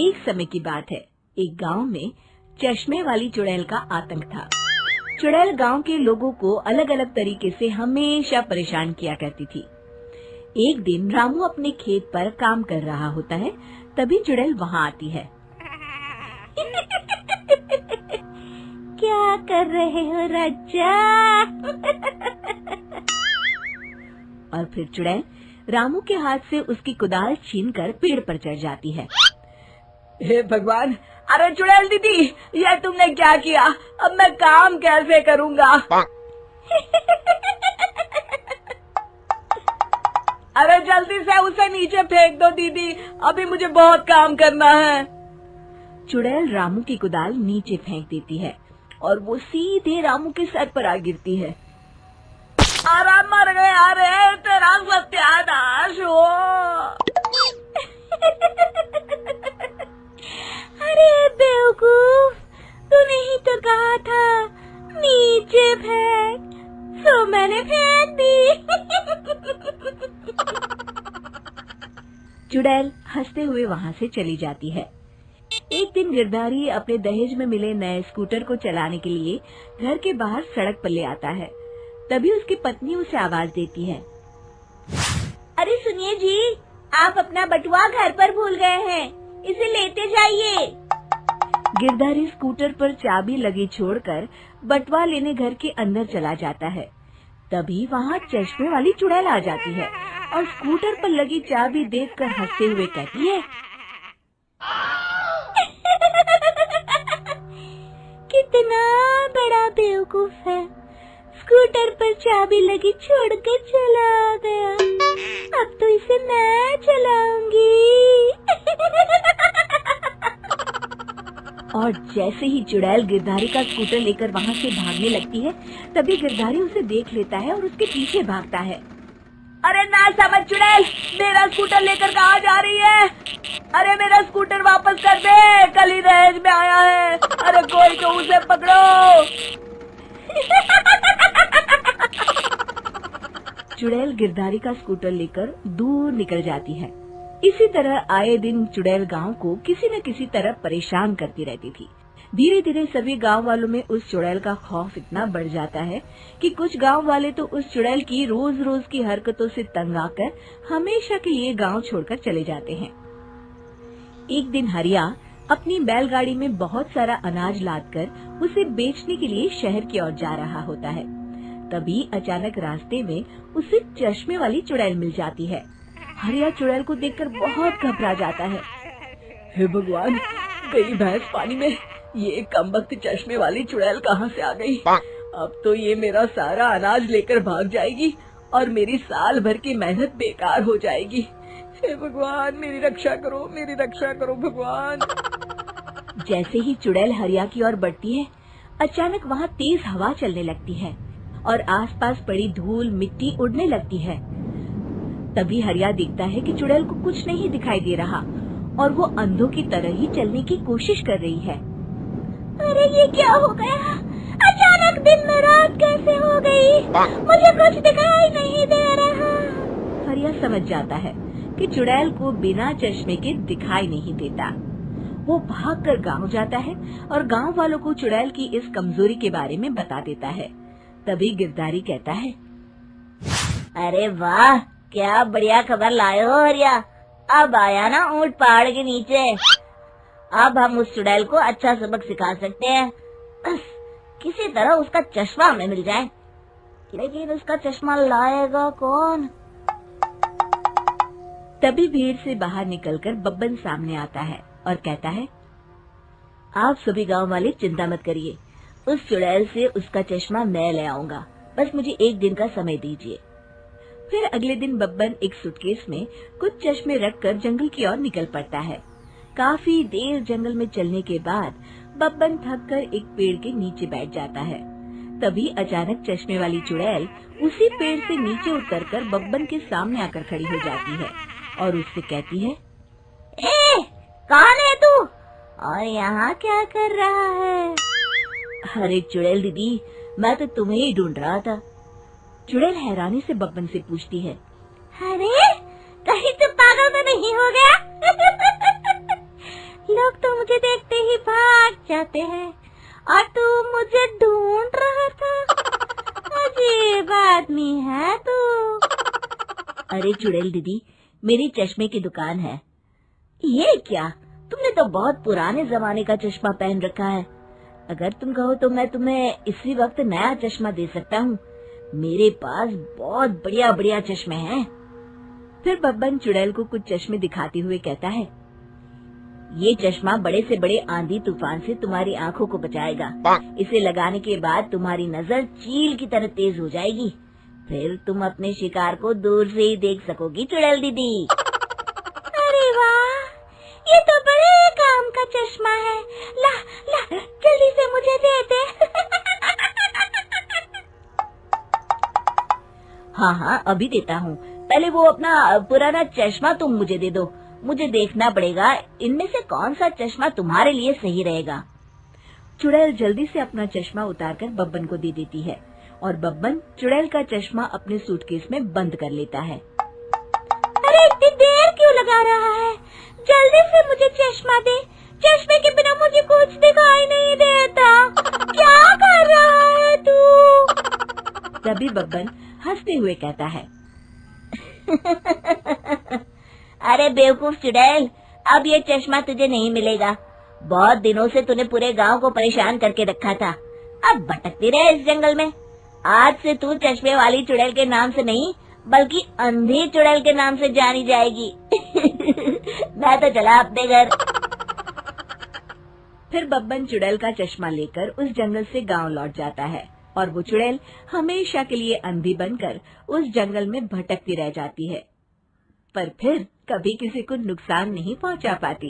एक समय की बात है, एक गांव में चश्मे वाली चुड़ैल का आतंक था। चुड़ैल गांव के लोगों को अलग अलग तरीके से हमेशा परेशान किया करती थी। एक दिन रामू अपने खेत पर काम कर रहा होता है, तभी चुड़ैल वहां आती है। क्या कर रहे हो राजा? और फिर चुड़ैल रामू के हाथ से उसकी कुदाल छीनकर पेड़ पर चढ़ जाती है। हे भगवान, अरे चुड़ैल दीदी, ये तुमने क्या किया? अब मैं काम कैसे करूँगा? अरे जल्दी से उसे नीचे फेंक दो दीदी, अभी मुझे बहुत काम करना है। चुड़ैल रामू की कुदाल नीचे फेंक देती है और वो सीधे रामू के सर पर आ गिरती है। अरे मर गया रे, तेरा सत्यानाश हो। अरे बेवकूफ, तूने ही तो कहा था नीचे फेंक, तो मैंने फेंक दी। चुड़ैल हंसते हुए वहाँ से चली जाती है। एक दिन गिरधारी अपने दहेज में मिले नए स्कूटर को चलाने के लिए घर के बाहर सड़क पर ले आता है। तभी उसकी पत्नी उसे आवाज देती है। अरे सुनिए जी, आप अपना बटुआ घर पर भूल गए हैं, इसे लेते जाइए। गिरधारी स्कूटर पर चाबी लगी छोड़कर बटुआ लेने घर के अंदर चला जाता है। तभी वहाँ चश्मे वाली चुड़ैल आ जाती है और स्कूटर पर लगी चाबी देखकर हंसते हुए कहती है, कितना बड़ा बेवकूफ है, स्कूटर पर चाबी लगी छोड़कर चला गया। अब तो इसे मैं चलाऊंगी। और जैसे ही चुड़ैल गिरधारी का स्कूटर लेकर वहाँ से भागने लगती है, तभी गिरधारी उसे देख लेता है और उसके पीछे भागता है। अरे ना समझ चुड़ैल, मेरा स्कूटर लेकर कहाँ जा रही है? अरे मेरा स्कूटर वापस कर दे, कल ही दहेज में आया है। अरे कोई तो उसे पकड़ो। चुड़ैल गिरधारी का स्कूटर लेकर दूर निकल जाती है। इसी तरह आए दिन चुड़ैल गांव को किसी न किसी तरह परेशान करती रहती थी। धीरे धीरे सभी गांव वालों में उस चुड़ैल का खौफ इतना बढ़ जाता है कि कुछ गांव वाले तो उस चुड़ैल की रोज रोज की हरकतों से तंग आकर हमेशा के लिए गांव छोड़कर चले जाते हैं। एक दिन हरिया अपनी बैलगाड़ी में बहुत सारा अनाज लादकर उसे बेचने के लिए शहर की ओर जा रहा होता है। तभी अचानक रास्ते में उसे चश्मे वाली चुड़ैल मिल जाती है। हरिया चुड़ैल को देखकर बहुत घबरा जाता है। हे भगवान, गई भैंस पानी में, ये कमबख्त चश्मे वाली चुड़ैल कहाँ से आ गई? अब तो ये मेरा सारा अनाज लेकर भाग जाएगी और मेरी साल भर की मेहनत बेकार हो जाएगी। हे भगवान, मेरी रक्षा करो, मेरी रक्षा करो भगवान। जैसे ही चुड़ैल हरिया की ओर बढ़ती है, अचानक वहाँ तेज हवा चलने लगती है और आसपास पड़ी धूल मिट्टी उड़ने लगती है। तभी हरिया देखता है कि चुड़ैल को कुछ नहीं दिखाई दे रहा और वो अंधों की तरह ही चलने की कोशिश कर रही है। अरे ये क्या हो गया? अचानक दिन में रात कैसे हो गई? मुझे कुछ दिखाई नहीं दे रहा। हरिया समझ जाता है कि चुड़ैल को बिना चश्मे के दिखाई नहीं देता। वो भागकर गांव जाता है और गांव वालों को चुड़ैल की इस कमजोरी के बारे में बता देता है। तभी गिरधारी कहता है, अरे वाह, क्या बढ़िया खबर लाए हो हरिया। अब आया ना ऊंट पहाड़ के नीचे। अब हम उस चुड़ैल को अच्छा सबक सिखा सकते हैं। बस किसी तरह उसका चश्मा हमें मिल जाए। लेकिन उसका चश्मा लाएगा कौन? तभी भीड़ से बाहर निकलकर बब्बन सामने आता है और कहता है, आप सभी गांव वाले चिंता मत करिए, उस चुड़ैल से उसका चश्मा मैं ले आऊंगा, बस मुझे एक दिन का समय दीजिए। फिर अगले दिन बब्बन एक सूटकेस में कुछ चश्मे रखकर जंगल की ओर निकल पड़ता है। काफी देर जंगल में चलने के बाद बब्बन थककर एक पेड़ के नीचे बैठ जाता है। तभी अचानक चश्मे वाली चुड़ैल उसी पेड़ से नीचे उतरकर बब्बन के सामने आकर खड़ी हो जाती है और उससे कहती है, ए, कौन है तू और यहाँ क्या कर रहा है? अरे चुड़ैल दीदी, मैं तो तुम्हें ही ढूंढ रहा था। चुड़ैल हैरानी से बब्बन से पूछती है, अरे कहीं तो पागल तो नहीं हो गया? चुड़ैल दीदी, मेरी चश्मे की दुकान है। ये क्या, तुमने तो बहुत पुराने जमाने का चश्मा पहन रखा है। अगर तुम कहो तो मैं तुम्हें इसी वक्त नया चश्मा दे सकता हूँ। मेरे पास बहुत बढ़िया बढ़िया चश्मे हैं। फिर बब्बन चुड़ैल को कुछ चश्मे दिखाते हुए कहता है, ये चश्मा बड़े से बड़े आंधी तूफान से तुम्हारी आंखों को बचाएगा। इसे लगाने के बाद तुम्हारी नजर चील की तरह तेज हो जाएगी। फिर तुम अपने शिकार को दूर से ही देख सकोगी चुड़ैल दीदी। अरे वाह, ये तो बड़े काम का चश्मा है। ला ला, जल्दी से मुझे दे दे। हाँ हाँ, अभी देता हूँ। पहले वो अपना पुराना चश्मा तुम मुझे दे दो। मुझे देखना पड़ेगा इनमें से कौन सा चश्मा तुम्हारे लिए सही रहेगा। चुड़ैल जल्दी से अपना चश्मा उतारकर बब्बन को दे देती है और बब्बन चुड़ैल का चश्मा अपने सूटकेस में बंद कर लेता है। अरे इतनी देर क्यों लगा रहा है? जल्दी से मुझे चश्मा दे। चश्मे के बिना मुझे कुछ दिखाई नहीं देता। क्या कर रहा है तू? तभी बब्बन हंसते हुए कहता है, अरे बेवकूफ चुड़ैल, अब ये चश्मा तुझे नहीं मिलेगा। बहुत दिनों से तूने पूरे गांव को परेशान करके रखा था। अब भटकती रहे इस जंगल में। आज से तू चश्मे वाली चुड़ैल के नाम से नहीं, बल्कि अंधी चुड़ैल के नाम से जानी जाएगी। मैं तो चला अपने घर। फिर बब्बन चुड़ैल का चश्मा लेकर उस जंगल से गांव लौट जाता है और वो चुड़ैल हमेशा के लिए अंधी बनकर उस जंगल में भटकती रह जाती है, पर फिर कभी किसी को नुकसान नहीं पहुंचा पाती।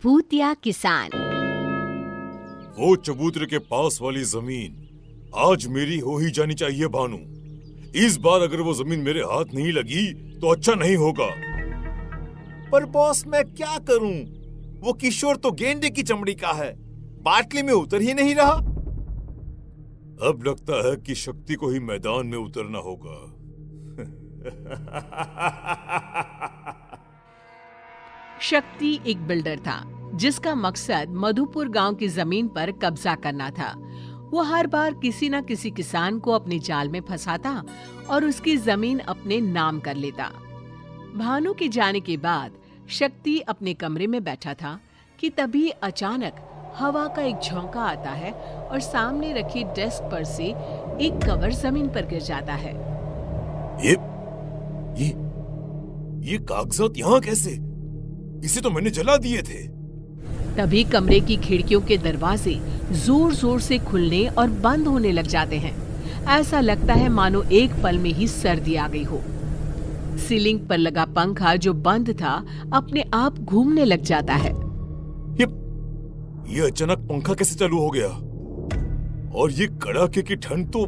भूतिया किसान। वो चबूतरे के पास वाली जमीन आज मेरी हो ही जानी चाहिए भानु। इस बार अगर वो जमीन मेरे हाथ नहीं लगी तो अच्छा नहीं होगा। पर बॉस, मैं क्या करूं? वो किशोर तो गेंडे की चमड़ी का है, बाटली में उतर ही नहीं रहा। अब लगता है कि शक्ति को ही मैदान में उतरना होगा। शक्ति एक बिल्डर था जिसका मकसद मधुपुर गांव की जमीन पर कब्जा करना था। वो हर बार किसी न किसी किसान को अपने जाल में फंसाता और उसकी जमीन अपने नाम कर लेता। भानु के जाने के बाद शक्ति अपने कमरे में बैठा था कि तभी अचानक हवा का एक झोंका आता है और सामने रखी डेस्क पर से एक कवर जमीन पर गिर जाता है। ये कागजात यहाँ कैसे? इसे तो मैंने जला दिए थे। तभी कमरे की खिड़कियों के दरवाजे जोर जोर से खुलने और बंद होने लग जाते हैं। ऐसा लगता है मानो एक पल में ही सर्दी आ गई हो। सीलिंग पर लगा पंखा जो बंद था अपने आप घूमने लग जाता है। ये अचानक पंखा कैसे चालू हो गया? और ये कड़ाके की ठंड तो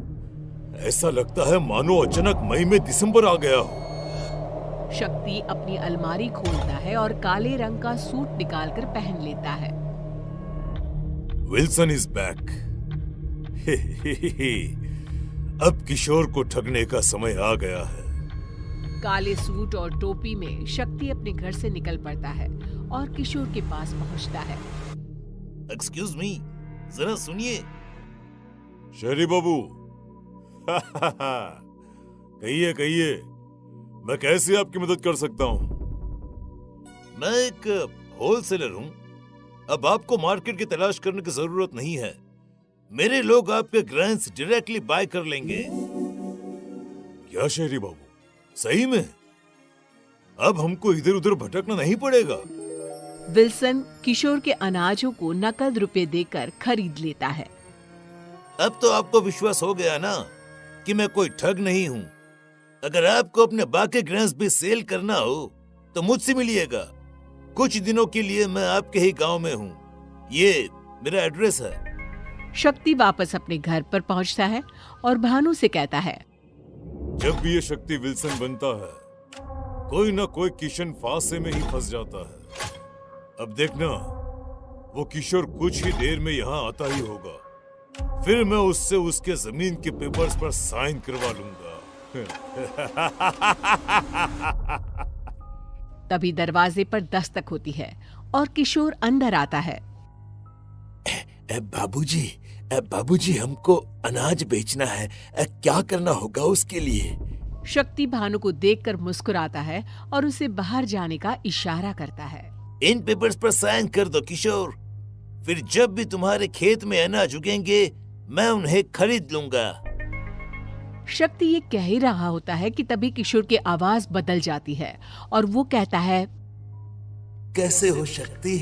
ऐसा लगता है मानो अचानक मई में दिसंबर आ गया हो। शक्ति अपनी अलमारी खोलता है और काले रंग का सूट निकालकर पहन लेता है। Wilson is back. अब किशोर को ठगने का समय आ गया है। काले सूट और टोपी में शक्ति अपने घर से निकल पड़ता है और किशोर के पास पहुंचता है। एक्सक्यूज मी, जरा सुनिए। शहरी बाबू, कहिए, मैं कैसे आपकी मदद कर सकता हूँ? मैं एक होलसेलर हूँ। अब आपको मार्केट की तलाश करने की जरूरत नहीं है। मेरे लोग आपके ग्रेन्स डायरेक्टली बाय कर लेंगे। क्या शहरी बाबू, सही में? अब हमको इधर उधर भटकना नहीं पड़ेगा। विल्सन किशोर के अनाजों को नकद रुपए देकर खरीद लेता है। अब तो आपको विश्वास हो गया ना कि मैं कोई ठग नहीं हूँ। अगर आपको अपने बाकी ग्रेन्स भी सेल करना हो तो मुझसे मिलिएगा। कुछ दिनों के लिए मैं आपके ही गांव में हूँ। ये मेरा एड्रेस है। शक्ति वापस अपने घर पर पहुंचता है और भानु से कहता है, जब भी ये शक्ति विल्सन बनता है, कोई ना कोई किशन फांसे में ही फंस जाता है। अब देखना, वो किशोर कुछ ही देर में यहाँ आता ही होगा। फिर मैं उससे उसके जमीन के पेपर्स पर साइन करवा लूंगा। तभी दरवाजे पर दस्तक होती है और किशोर अंदर आता है। बाबूजी, बाबूजी, हमको अनाज बेचना है। क्या करना होगा उसके लिए? शक्ति भानु को देखकर मुस्कुराता है और उसे बाहर जाने का इशारा करता है। इन पेपर्स पर साइन कर दो किशोर। फिर जब भी तुम्हारे खेत में अनाज उगेंगे मैं उन्हें खरीद लूंगा। शक्ति ये कह ही रहा होता है कि तभी किशोर की आवाज बदल जाती है और वो कहता है, कैसे हो शक्ति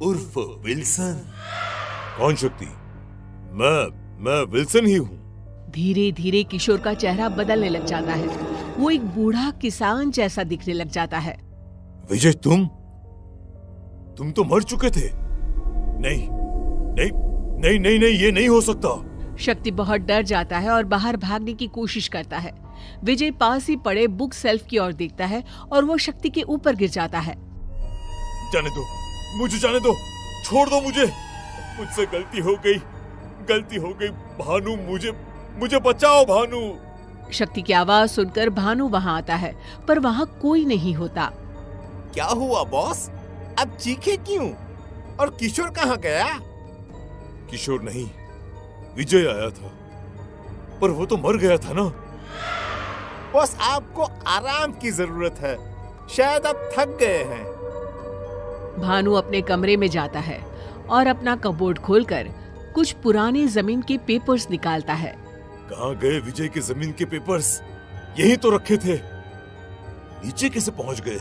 उर्फ विल्सन? कौन शक्ति? मैं विल्सन ही हूँ। धीरे धीरे किशोर का चेहरा बदलने लग जाता है। वो एक बूढ़ा किसान जैसा दिखने लग जाता है। विजय, तुम तो मर चुके थे। नहीं नहीं नहीं नहीं नहीं, ये नहीं हो सकता। शक्ति बहुत डर जाता है और बाहर भागने की कोशिश करता है। विजय पास ही पड़े बुक सेल्फ की ओर देखता है और वो शक्ति के ऊपर गिर जाता है। जाने दो, मुझे जाने दो, छोड़ दो मुझे। मुझसे गलती हो गई भानु, मुझे बचाओ भानु। शक्ति की आवाज सुनकर भानु वहाँ आता है, पर वहाँ कोई नहीं होता। क्या हुआ बॉस? अब चीखे क्यों? और किशोर कहाँ गया? किशोर नहीं, विजय आया था, पर वो तो मर गया था ना। बॉस, आपको आराम की जरूरत है, शायद आप थक गए हैं। भानु अपने कमरे में जाता है और अपना कबोर्ड खोलकर कुछ पुराने जमीन के पेपर्स निकालता है। कहाँ गए विजय के जमीन के पेपर्स? यहीं तो रखे थे, नीचे कैसे पहुँच गए?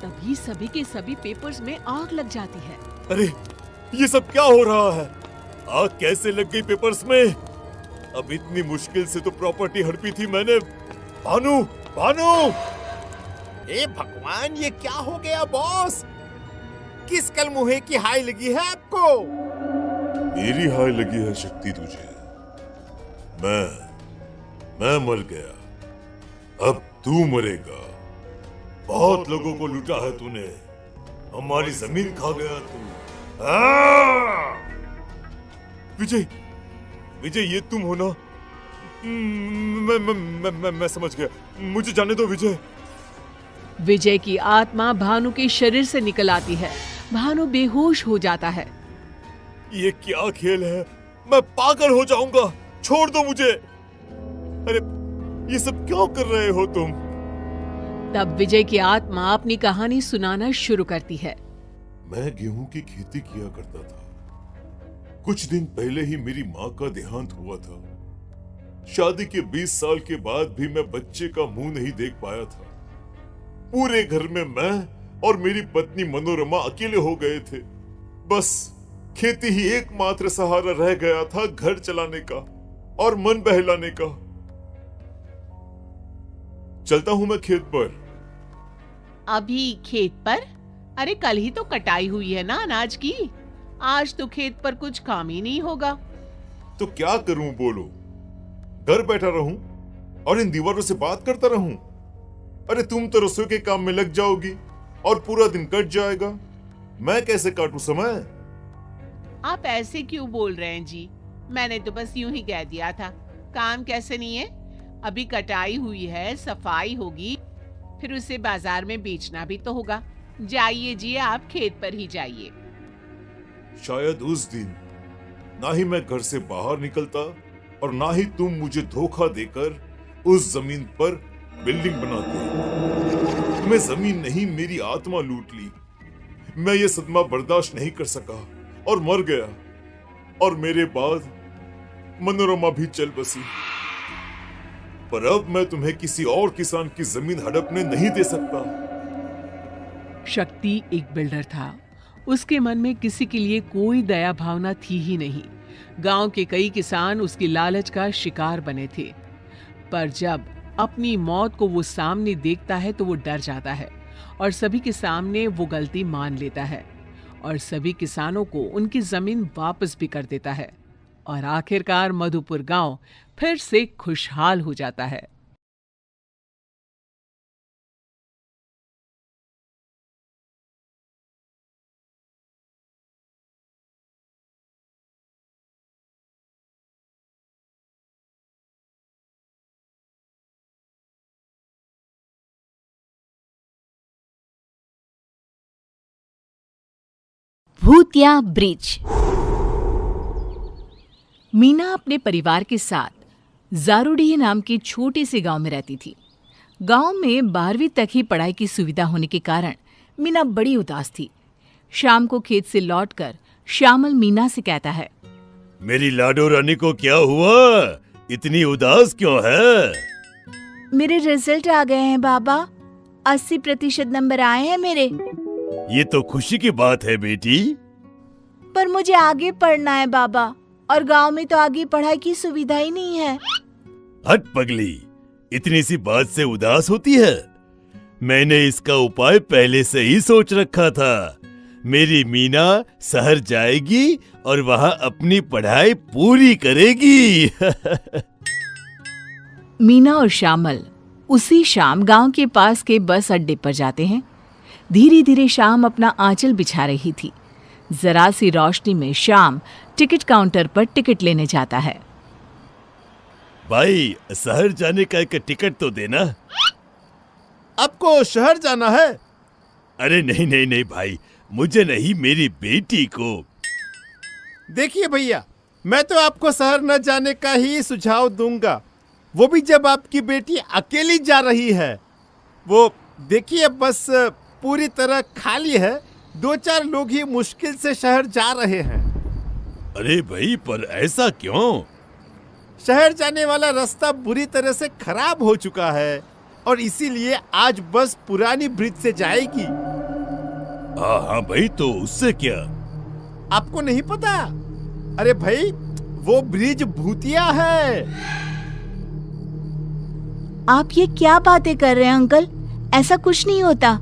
तभी सभी के सभी पेपर्स में आग लग जाती है। अरे, ये सब क्या हो रहा है? आग कैसे लग गई पेपर्स में? अब इतनी मुश्किल से तो प्रॉपर्टी हड़पी थी मैंने। भानु, ए भगवान, ये क्या हो गया बॉस? किस कल मुहे की हाई लगी है आपको? मेरी हाय लगी है शक्ति तुझे। मैं मर गया, अब तू मरेगा। बहुत लोगों को लूटा है तूने, हमारी जमीन खा गया तू। विजय, ये तुम हो ना? मैं समझ गया, मुझे जाने दो विजय। विजय की आत्मा भानु के शरीर से निकल आती है। भानु बेहोश हो जाता है। ये क्या खेल है? मैं पागल हो जाऊंगा, छोड़ दो मुझे। अरे, ये सब क्यों कर रहे हो तुम? तब विजय की आत्मा अपनी कहानी सुनाना शुरू करती है। मैं गेहूं की खेती किया करता था। कुछ दिन पहले ही मेरी माँ का देहांत हुआ था। शादी के 20 साल के बाद भी मैं बच्चे का मुंह नहीं देख पाया था। पूरे घर में मैं और मेरी पत्नी मनोरमा अकेले हो गए थे। बस खेती ही एकमात्र सहारा रह गया था घर चलाने का और मन बहलाने का। चलता हूं मैं खेत पर। अभी खेत पर? अरे, कल ही तो कटाई हुई है ना अनाज की। आज तो खेत पर कुछ काम ही नहीं होगा। तो क्या करूं बोलो? घर बैठा रहूं और इन दीवारों से बात करता रहूं? अरे, तुम तो रसोई के काम में लग जाओगी और पूरा दिन कट जाएगा। मैं कैसे काटूं समय? आप ऐसे क्यों बोल रहे हैं जी? मैंने तो बस यूं ही कह दिया था। काम कैसे नहीं है? अभी कटाई हुई है, सफाई होगी, फिर उसे बाजार में बेचना भी तो होगा। जाइए जी, आप खेत पर ही जाइए। शायद उस दिन ना ही मैं घर से बाहर निकलता और ना ही तुम मुझे धोखा देकर उस जमीन पर बिल्डिंग बनाती। तुम्हें जमीन नहीं, मेरी आत्मा लूट ली। मैं ये सदमा बर्दाश्त नहीं कर सका और मर गया। और मेरे बाद मनोरमा भी चल बसी। पर अब मैं तुम्हें किसी और किसान की जमीन हड़पने नहीं दे सकता। शक्ति एक बिल्डर था। उसके मन में किसी के लिए कोई दया भावना थी ही नहीं। गांव के कई किसान उसकी लालच का शिकार बने थे। पर जब अपनी मौत को वो सामने देखता है तो वो डर जाता है और सभी के सामने वो गलती मान लेता है और सभी किसानों को उनकी जमीन वापस भी कर देता है। और आखिरकार मधुपुर गांव फिर से खुशहाल हो जाता है। भूतिया ब्रिज। मीना अपने परिवार के साथ जारूडीह नाम के छोटे से गांव में रहती थी। गांव में 12वीं तक ही पढ़ाई की सुविधा होने के कारण मीना बड़ी उदास थी। शाम को खेत से लौटकर श्यामल मीना से कहता है, मेरी लाडो रानी को क्या हुआ? इतनी उदास क्यों है? मेरे रिजल्ट आ गए हैं बाबा, 80% नंबर आए हैं मेरे। ये तो खुशी की बात है बेटी। पर मुझे आगे पढ़ना है बाबा, और गांव में तो आगे पढ़ाई की सुविधा ही नहीं है। हट पगली, इतनी सी बात से उदास होती है? मैंने इसका उपाय पहले से ही सोच रखा था। मेरी मीना शहर जाएगी और वहाँ अपनी पढ़ाई पूरी करेगी। मीना और श्यामल उसी शाम गांव के पास के बस अड्डे पर जाते हैं। धीरे धीरे शाम अपना आंचल बिछा रही थी। जरा सी रोशनी में शाम टिकट काउंटर पर टिकट लेने जाता है। भाई, शहर जाने का एक टिकट तो देना। आपको शहर जाना है? अरे नहीं नहीं नहीं भाई, मुझे नहीं, मेरी बेटी को। देखिए भैया, मैं तो आपको शहर न जाने का ही सुझाव दूंगा, वो भी जब आपकी बेटी अकेली जा रही है। वो देखिए, बस पूरी तरह खाली है, 2-4 लोग ही मुश्किल से शहर जा रहे हैं। अरे भाई, पर ऐसा क्यों? शहर जाने वाला रास्ता बुरी तरह से खराब हो चुका है और इसीलिए आज बस पुरानी ब्रिज से जाएगी। हाँ हाँ भाई, तो उससे क्या? आपको नहीं पता? अरे भाई, वो ब्रिज भूतिया है। आप ये क्या बातें कर रहे हैं अंकल? ऐसा कुछ नहीं होता।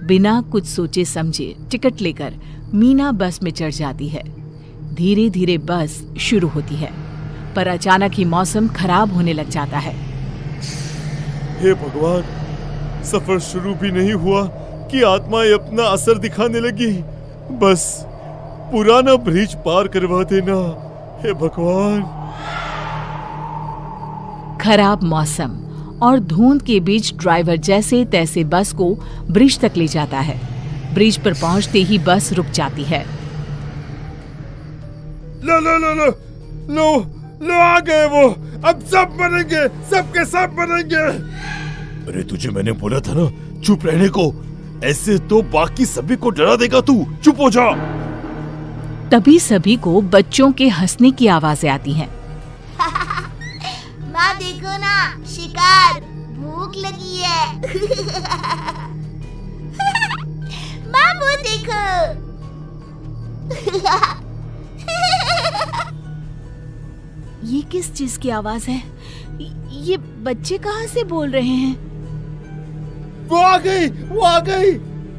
बिना कुछ सोचे समझे टिकट लेकर मीना बस में चढ़ जाती है। धीरे धीरे बस शुरू होती है, पर अचानक ही मौसम खराब होने लग जाता है। हे भगवान, सफर शुरू भी नहीं हुआ कि आत्माएं अपना असर दिखाने लगी। बस पुराना ब्रिज पार करवा देना, हे भगवान। खराब मौसम और धुंध के बीच ड्राइवर जैसे तैसे बस को ब्रिज तक ले जाता है। ब्रिज पर पहुंचते ही बस रुक जाती है। लो लो लो लो लो लो, आ गए वो। अब सब मरेंगे, सबके सब मरेंगे। अरे तुझे मैंने बोला था ना चुप रहने को, ऐसे तो बाकी सभी को डरा देगा तू। चुप हो जा। तभी सभी को बच्चों के हंसने की आवाजें आती हैं। माँ देखो ना, शिकार, भूख लगी है। माँ वो देखो। ये किस चीज की आवाज है? ये बच्चे कहाँ से बोल रहे हैं? वो आ गई, वो आ गई।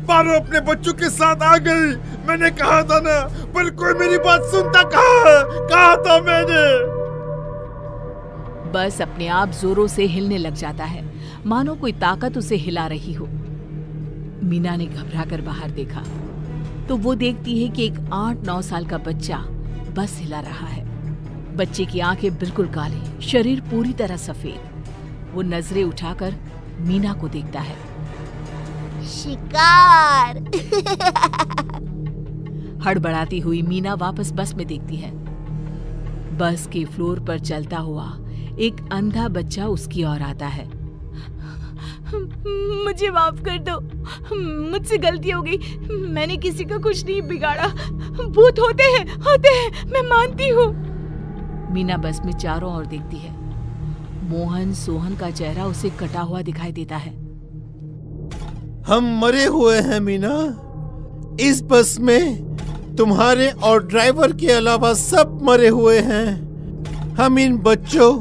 पारो अपने बच्चों के साथ आ गई। मैंने कहा था ना, पर कोई मेरी बात सुनता कहा था मैंने। बस अपने आप जोरों से हिलने लग जाता है, मानो कोई ताकत उसे हिला रही हो। मीना ने घबराकर बाहर देखा तो वो देखती है कि एक 8-9 साल का बच्चा बस हिला रहा है। बच्चे की आंखें बिल्कुल काली, शरीर पूरी तरह सफेद। वो नजरें उठाकर मीना को देखता है। शिकार। हड़बड़ाती हुई मीना वापस बस में देखती है। बस के फ्लोर पर चलता हुआ एक अंधा बच्चा उसकी ओर आता है। मुझे माफ कर दो, मुझसे गलती हो गई। मैंने किसी का कुछ नहीं बिगाड़ा। भूत होते हैं, मैं मानती हूँ। मीना बस में चारों ओर देखती है। मोहन सोहन का चेहरा उसे कटा हुआ दिखाई देता है। हम मरे हुए हैं मीना। इस बस में तुम्हारे और ड्राइवर के अलावा सब मरे हुए हैं। हम इन बच्चों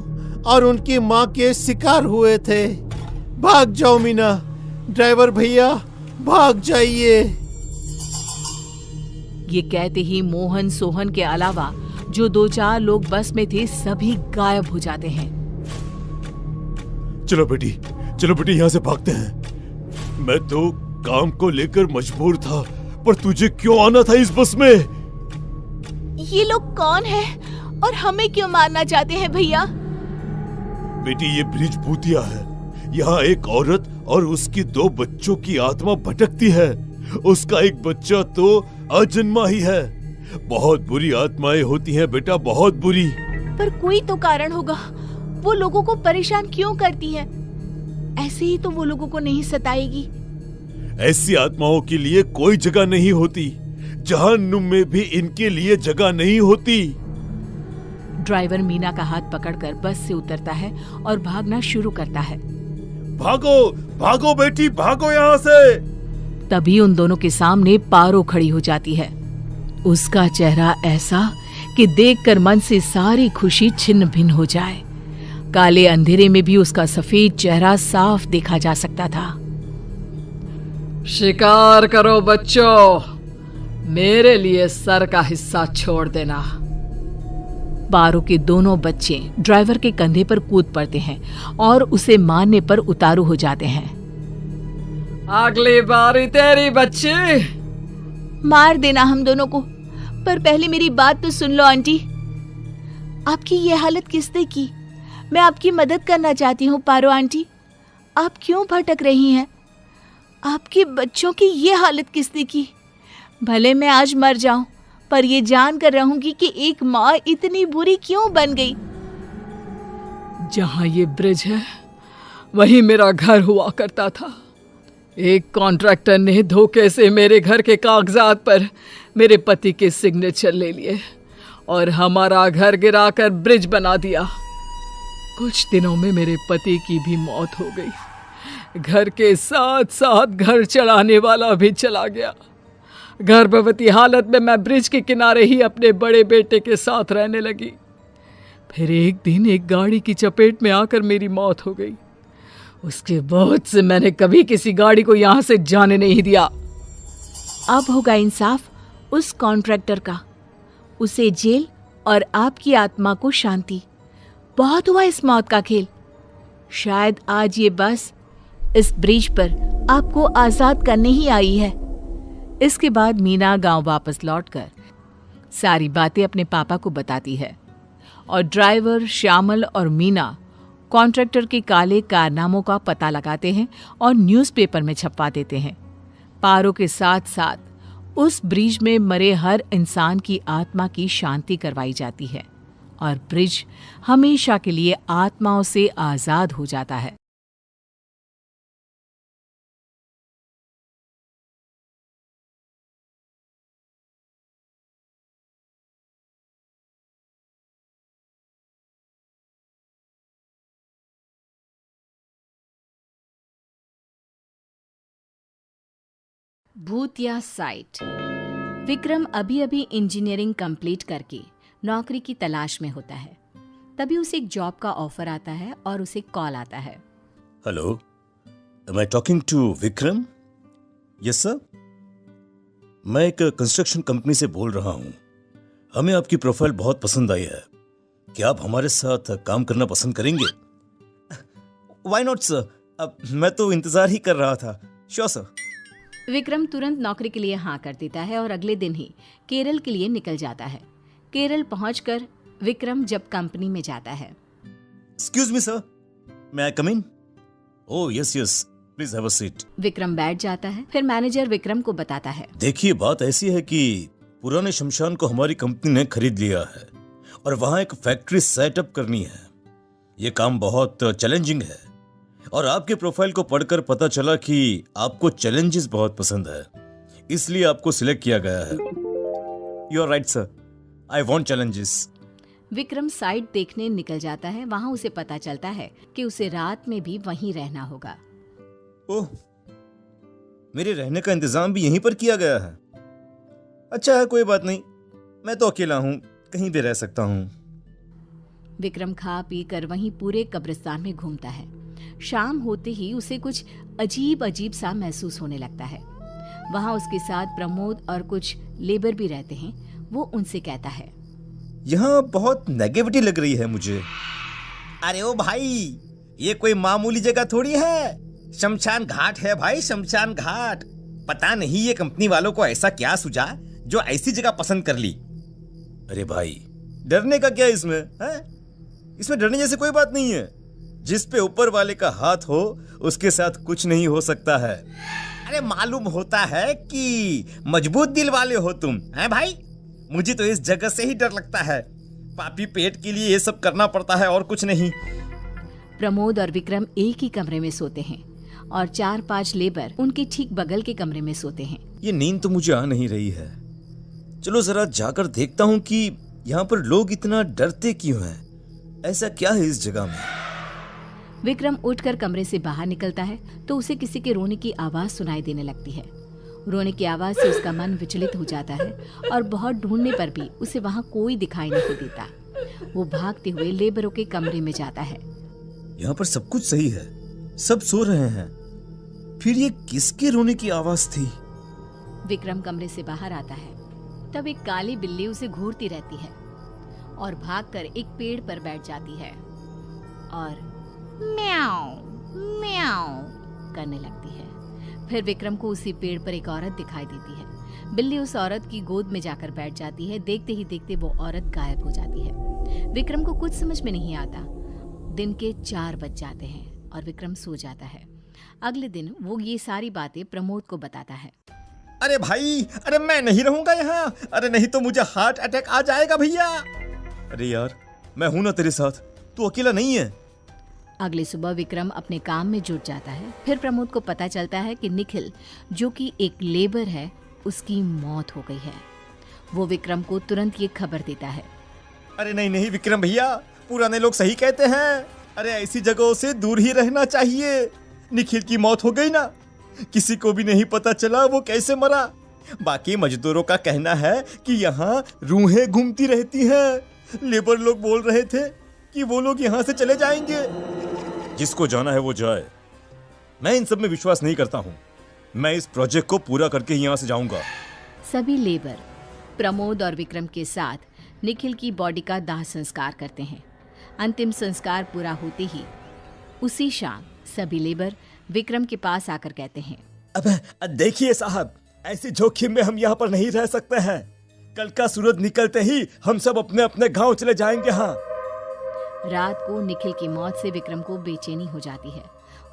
और उनकी माँ के शिकार हुए थे। भाग जाओ मीना, ड्राइवर भैया भाग जाइए। ये कहते ही मोहन सोहन के अलावा जो 2-4 लोग बस में थे सभी गायब हो जाते हैं। चलो बेटी यहाँ से भागते हैं। मैं तो काम को लेकर मजबूर था, पर तुझे क्यों आना था इस बस में? ये लोग कौन है और हमें क्यों मारना चाहते हैं भैया? बेटी, ये ब्रिज भूतिया है। यहाँ एक औरत और उसकी 2 बच्चों की आत्मा भटकती है। उसका एक बच्चा तो अजन्मा ही है। बहुत बुरी आत्माएं होती हैं बेटा, बहुत बुरी। पर कोई तो कारण होगा, वो लोगों को परेशान क्यों करती है? ऐसे ही तो वो लोगों को नहीं सताएगी। ऐसी आत्माओं के लिए कोई जगह नहीं होती, जहन्नुम में भी इनके लिए जगह नहीं होती। ड्राइवर मीना का हाथ पकड़कर बस से उतरता है और भागना शुरू करता है। भागो भागो बेटी, भागो यहाँ से। तभी उन दोनों के सामने पारो खड़ी हो जाती है। उसका चेहरा ऐसा कि देखकर मन से सारी खुशी छिन्न भिन्न हो जाए। काले अंधेरे में भी उसका सफेद चेहरा साफ देखा जा सकता था। शिकार करो बच्चों, मेरे लिए सर का हिस्सा छोड़ देना। पारो के दोनों बच्चे ड्राइवर के कंधे पर कूद पड़ते हैं और उसे मारने पर उतारू हो जाते हैं। अगली बारी तेरी बच्ची। मार देना हम दोनों को, पर पहले मेरी बात तो सुन लो आंटी। आपकी ये हालत किसने की? मैं आपकी मदद करना चाहती हूँ पारो आंटी। आप क्यों भटक रही हैं? आपके बच्चों की ये हालत किसने की? भले मैं आज मर जाऊं, पर ये जान कर रहूंगी कि एक माँ इतनी बुरी क्यों बन गई। जहां ये ब्रिज है वहीं मेरा घर हुआ करता था। एक कॉन्ट्रैक्टर ने धोखे से मेरे घर के कागजात पर मेरे पति के सिग्नेचर ले लिए और हमारा घर गिराकर ब्रिज बना दिया। कुछ दिनों में मेरे पति की भी मौत हो गई। घर के साथ साथ घर चलाने वाला भी चला गया। गर्भवती हालत में मैं ब्रिज के किनारे ही अपने बड़े बेटे के साथ रहने लगी। फिर एक दिन एक गाड़ी की चपेट में आकर मेरी मौत हो गई। उसके बाद से मैंने कभी किसी गाड़ी को यहाँ से जाने नहीं दिया। अब होगा इंसाफ उस कॉन्ट्रैक्टर का, उसे जेल और आपकी आत्मा को शांति। बहुत हुआ इस मौत का खेल। शायद आज ये बस इस ब्रिज पर आपको आजाद करने ही आई है। इसके बाद मीना गांव वापस लौटकर सारी बातें अपने पापा को बताती है और ड्राइवर श्यामल और मीना कॉन्ट्रैक्टर के काले कारनामों का पता लगाते हैं और न्यूज़पेपर में छपवा देते हैं। पारो के साथ साथ उस ब्रिज में मरे हर इंसान की आत्मा की शांति करवाई जाती है और ब्रिज हमेशा के लिए आत्माओं से आजाद हो जाता है। भूतिया साइट। विक्रम अभी अभी इंजीनियरिंग कंप्लीट करके नौकरी की तलाश में होता है। तभी उसे एक जॉब का ऑफर आता है और उसे कॉल आता है। Hello, am I talking to Vikram? Yes sir, मैं एक कंस्ट्रक्शन कंपनी से बोल रहा हूँ। हमें आपकी प्रोफाइल बहुत पसंद आई है। क्या आप हमारे साथ काम करना पसंद करेंगे? व्हाई नॉट सर, अब मैं तो इंतजार ही कर रहा था। Sure sir. विक्रम तुरंत नौकरी के लिए हाँ कर देता है और अगले दिन ही केरल के लिए निकल जाता है। केरल पहुंचकर विक्रम जब कंपनी में जाता है। Excuse me sir, may I come in? Oh yes yes, please have a seat. Vikram बैठ जाता है। फिर मैनेजर विक्रम को बताता है। देखिए, बात ऐसी है कि पुराने शमशान को हमारी कंपनी ने खरीद लिया है और वहाँ एक फैक्ट्री सेटअप करनी है। ये काम बहुत चैलेंजिंग है और आपके प्रोफाइल को पढ़कर पता चला कि आपको चैलेंजेस बहुत पसंद है, इसलिए आपको सिलेक्ट किया गया है। You are right sir, I want challenges. Vikram site देखने निकल जाता है। वहाँ उसे पता चलता है कि उसे रात में भी वहीं रहना होगा। ओह, मेरे रहने का इंतजाम भी यहीं पर किया गया है। अच्छा है, कोई बात नहीं, मैं तो अकेला हूँ, कहीं भी रह सकता हूँ। विक्रम खा पी कर वहीं पूरे कब्रिस्तान में घूमता है। शाम होते ही उसे कुछ अजीब अजीब सा महसूस होने लगता है। वहाँ उसके साथ प्रमोद और कुछ लेबर भी रहते हैं। वो उनसे कहता है, यहाँ बहुत नेगेटिविटी लग रही है मुझे। अरे ओ भाई, ये कोई मामूली जगह थोड़ी है, शमशान घाट है भाई, शमशान घाट। पता नहीं ये कंपनी वालों को ऐसा क्या सूझा जो ऐसी जगह पसंद कर ली। अरे भाई, डरने का क्या इसमें है? इसमें डरने जैसे कोई बात नहीं है। जिस पे ऊपर वाले का हाथ हो उसके साथ कुछ नहीं हो सकता है। अरे मालूम होता है कि मजबूत दिल वाले हो तुम, हैं भाई? मुझे तो इस जगह से ही डर लगता है। पापी पेट के लिए ये सब करना पड़ता है और कुछ नहीं। प्रमोद और विक्रम एक ही कमरे में सोते हैं और 4-5 लेबर उनके ठीक बगल के कमरे में सोते हैं। ये नींद तो मुझे आ नहीं रही है। चलो जरा जाकर देखता हूँ कि यहाँ पर लोग इतना डरते क्यों हैं। ऐसा क्या है इस जगह में? विक्रम उठकर कमरे से बाहर निकलता है तो उसे किसी के रोने की आवाज सुनाई देने लगती है। रोने की आवाज से उसका मन विचलित हो जाता है और बहुत ढूंढने पर भी उसे वहाँ कोई दिखाई नहीं देता। वो भागते हुए लेबरों के कमरे में जाता है। यहाँ पर सब कुछ सही है, सब सो रहे हैं, फिर ये किसके रोने की आवाज थी? विक्रम कमरे से बाहर आता है तब एक काली बिल्ली उसे घूरती रहती है और भागकर एक पेड़ पर बैठ जाती है और म्याऊ म्याऊ करने लगती है। फिर विक्रम को उसी पेड़ पर एक औरत दिखाई देती है। बिल्ली उस औरत की गोद में जाकर बैठ जाती है। देखते ही देखते वो औरत गायब हो जाती है। विक्रम को कुछ समझ में नहीं आता। दिन के 4 बज जाते हैं और विक्रम सो जाता है। अगले दिन वो ये सारी बातें प्रमोद को बताता है। अरे भाई, अरे मैं नहीं रहूंगा यहाँ। अरे नहीं तो मुझे हार्ट अटैक आ जाएगा भैया। अरे यार, मैं हूं ना तेरे साथ, तू अकेला नहीं है। अगली सुबह विक्रम अपने काम में जुट जाता है। फिर प्रमोद को पता चलता है कि निखिल, जो कि एक लेबर है, उसकी मौत हो गई है। वो विक्रम को तुरंत ये खबर देता है। अरे नहीं नहीं विक्रम भैया, पुराने लोग सही कहते हैं। अरे ऐसी जगहों से दूर ही रहना चाहिए। निखिल की मौत हो गई ना, किसी को भी नहीं पता चला वो कैसे मरा। बाकी मजदूरों का कहना है कि यहाँ रूहें घूमती रहती हैं। लेबर लोग बोल रहे थे कि वो लोग यहाँ से चले जाएंगे। जिसको जाना है वो जाए, मैं इन सब में विश्वास नहीं करता हूँ। मैं इस प्रोजेक्ट को पूरा करके यहाँ से जाऊंगा। सभी लेबर प्रमोद और विक्रम के साथ निखिल की बॉडी का दाह संस्कार करते हैं। अंतिम संस्कार पूरा होते ही उसी शाम सभी लेबर विक्रम के पास आकर कहते हैं, अबे देखिए साहब, ऐसे जोखिम में हम यहाँ पर नहीं रह सकते हैं। कल का सूरज निकलते ही हम सब अपने अपने गांव चले जाएंगे। हाँ। रात को निखिल की मौत से विक्रम को बेचैनी हो जाती है।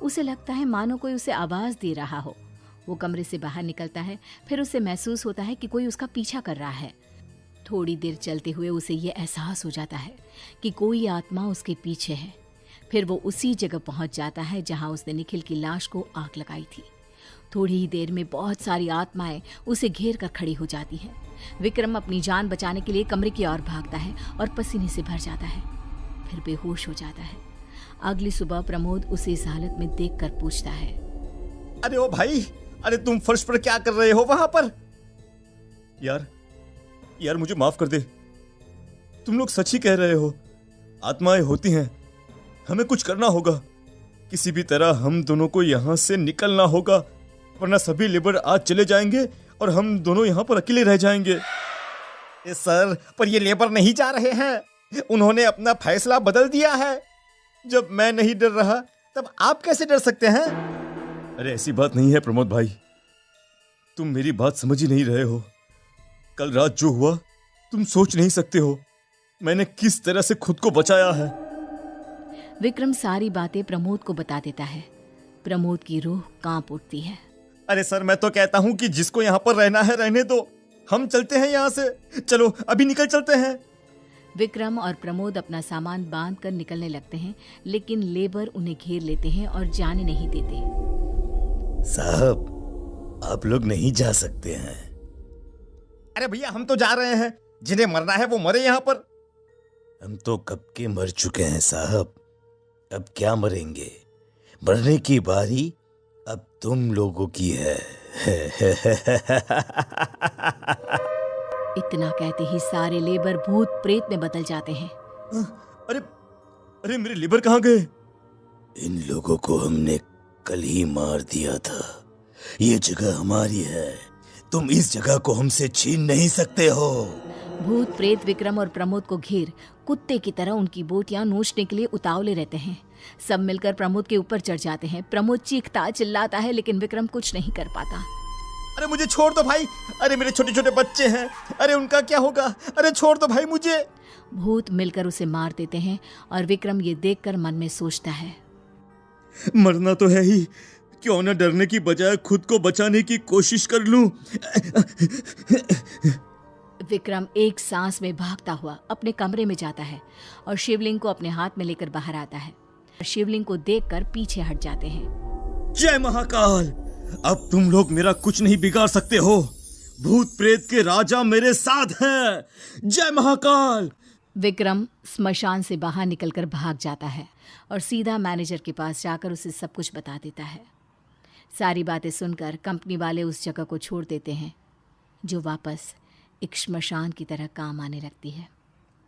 उसे लगता है मानो कोई उसे आवाज दे रहा हो। वो कमरे से बाहर निकलता है। फिर उसे महसूस होता है कि कोई उसका पीछा कर रहा है। थोड़ी देर चलते हुए उसे ये एहसास हो जाता है कि कोई आत्मा उसके पीछे है। फिर वो उसी जगह पहुंच जाता है जहां उसने निखिल की लाश को आग लगाई थी। थोड़ी ही देर में बहुत सारी आत्माएं उसे घेर कर खड़ी हो जाती हैं। विक्रम अपनी जान बचाने के लिए कमरे की ओर भागता है और पसीने से भर जाता है। फिर बेहोश हो जाता है। अगली सुबह प्रमोद उसे इस हालत में देखकर पूछता है, अरे ओ भाई, अरे तुम फर्श पर क्या कर रहे हो वहां पर? यार मुझे माफ कर दे। तुम लोग सच ही कह रहे हो, आत्माएं होती हैं। हमें कुछ करना होगा। किसी भी तरह हम दोनों को यहाँ से निकलना होगा, वरना सभी लेबर आज चले जाएंगे और हम दोनों यहाँ पर अकेले रह जाएंगे। सर, पर ये लेबर नहीं जा रहे हैं। उन्होंने अपना फैसला बदल दिया है। जब मैं नहीं डर रहा तब आप कैसे डर सकते हैं? अरे ऐसी बात नहीं है प्रमोद भाई, तुम मेरी बात समझ ही नहीं रहे हो। कल रात जो हुआ तुम सोच नहीं सकते हो। मैंने किस तरह से खुद को बचाया है। विक्रम सारी बातें प्रमोद को बता देता है। प्रमोद की रूह कांप उठती है। अरे सर, मैं तो कहता हूँ कि जिसको यहाँ पर रहना है रहने दो। हम चलते हैं यहाँ से। चलो अभी निकल चलते हैं। विक्रम और प्रमोद अपना सामान बांध कर निकलने लगते हैं, लेकिन लेबर उन्हें घेर लेते हैं और जाने नहीं देते। साहब, आप लोग नहीं जा सकते हैं। अरे भैया, हम तो जा रहे हैं। जिन्हें मरना है वो मरे यहाँ पर। हम तो कब के मर चुके हैं साहब, अब क्या मरेंगे? मरने की बारी अब तुम लोगों की है। इतना कहते ही सारे लेबर भूत प्रेत में बदल जाते हैं। अरे मेरे लेबर कहाँ गए? इन लोगों को हमने कल ही मार दिया था। ये जगह हमारी है, तुम इस जगह को हमसे छीन नहीं सकते हो। भूत प्रेत विक्रम और प्रमोद को घेर कुत्ते की तरह उनकी बोटियां नोचने के लिए उतावले रहते हैं। सब मिलकर प्रमोद के ऊपर चढ़ जाते हैं। प्रमोद चीखता चिल्लाता है, लेकिन विक्रम कुछ नहीं कर पाता। अरे मुझे छोड़ दो भाई। अरे मेरे छोटे छोटे बच्चे हैं, अरे उनका क्या होगा? अरे छोड़ दो भाई मुझे। भूत मिलकर उसे मार देते हैं और विक्रम ये देखकर मन में सोचता है, मरना तो है ही, क्यों न डरने की बजाय खुद को बचाने की कोशिश कर लूं। विक्रम एक सांस में भागता हुआ अपने कमरे में जाता है और शिवलिंग को अपने हाथ में लेकर बाहर आता है। शिवलिंग को देखकर पीछे हट जाते हैं। जय महाकाल, अब तुम लोग मेरा कुछ नहीं बिगाड़ सकते हो। भूत प्रेत के राजा मेरे साथ हैं। जय महाकाल। विक्रम स्मशान से बाहर निकलकर भाग जाता है और सीधा मैनेजर के पास जाकर उसे सब कुछ बता देता है। सारी बातें सुनकर कंपनी वाले उस जगह को छोड़ देते हैं, जो वापस एक श्मशान की तरह काम आने लगती है।